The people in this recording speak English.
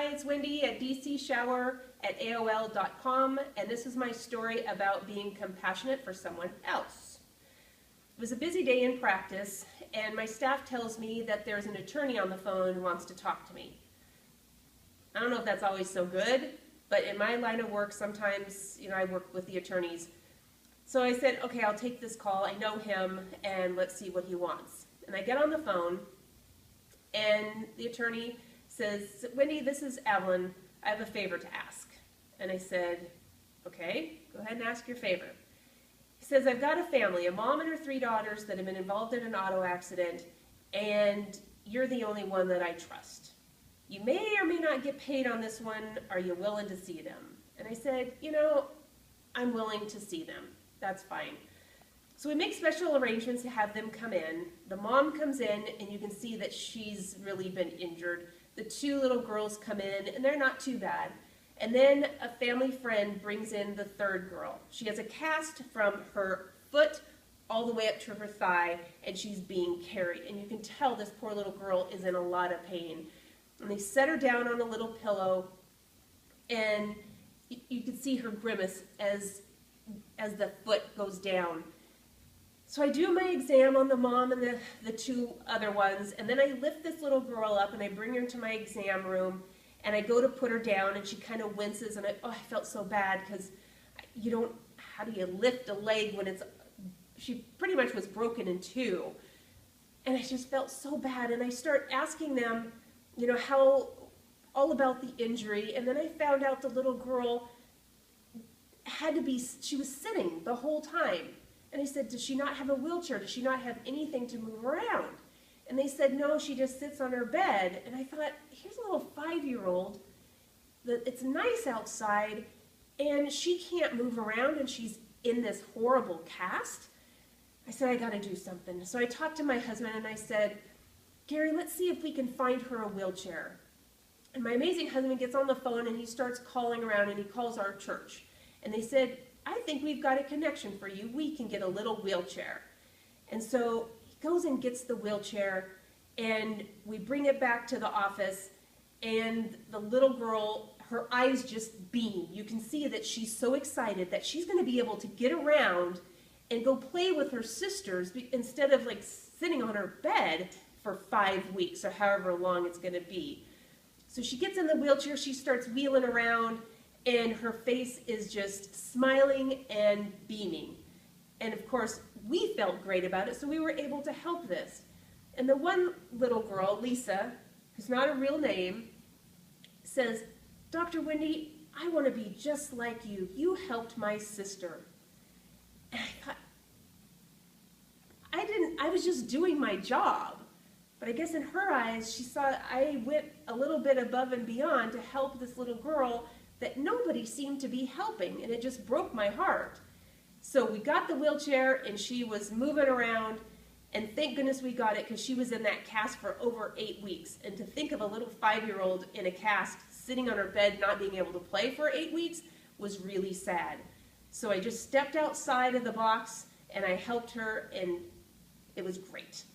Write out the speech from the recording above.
Hi, it's Wendy at dcshower@aol.com, and this is my story about being compassionate for someone else. It was a busy day in practice, and my staff tells me that there's an attorney on the phone who wants to talk to me. I don't know if that's always so good, but in my line of work, sometimes, I work with the attorneys. So I said, okay, I'll take this call. I know him, and let's see what he wants. And I get on the phone, and the attorney says, Wendy, this is Evelyn. I have a favor to ask. And I said, okay, go ahead and ask your favor. He says, I've got a family, a mom and her 3 daughters that have been involved in an auto accident, and you're the only one that I trust. You may or may not get paid on this one. Are you willing to see them? And I said, I'm willing to see them. That's fine. So we make special arrangements to have them come in. The mom comes in, and you can see that she's really been injured. The 2 little girls come in, and they're not too bad. And then a family friend brings in the 3rd girl. She has a cast from her foot all the way up to her thigh, and she's being carried. And you can tell this poor little girl is in a lot of pain. And they set her down on a little pillow, and you can see her grimace as the foot goes down. So I do my exam on the mom and the 2 other ones, and then I lift this little girl up and I bring her into my exam room, and I go to put her down, and she kind of winces, and I felt so bad because how do you lift a leg when she pretty much was broken in 2. And I just felt so bad, and I start asking them, how, all about the injury, and then I found out the little girl she was sitting the whole time. And I said, does she not have a wheelchair? Does she not have anything to move around? And they said, no, she just sits on her bed. And I thought, here's a little 5-year-old, it's nice outside, and she can't move around, and she's in this horrible cast. I said, I gotta do something. So I talked to my husband, and I said, Gary, let's see if we can find her a wheelchair. And my amazing husband gets on the phone, and he starts calling around, and he calls our church. And they said, I think we've got a connection for you. We can get a little wheelchair. And so he goes and gets the wheelchair, and we bring it back to the office, and the little girl, her eyes just beam. You can see that she's so excited that she's going to be able to get around and go play with her sisters instead of sitting on her bed for 5 weeks or however long it's going to be. So she gets in the wheelchair, she starts wheeling around, and her face is just smiling and beaming. And of course, we felt great about it, so we were able to help this. And the one little girl, Lisa, who's not a real name, says, Dr. Wendy, I want to be just like you. You helped my sister. And I thought, I was just doing my job. But I guess in her eyes, she saw I went a little bit above and beyond to help this little girl that nobody seemed to be helping, and it just broke my heart. So we got the wheelchair, and she was moving around, and thank goodness we got it, because she was in that cast for over 8 weeks. And to think of a little 5-year-old in a cast sitting on her bed not being able to play for 8 weeks was really sad. So I just stepped outside of the box, and I helped her, and it was great.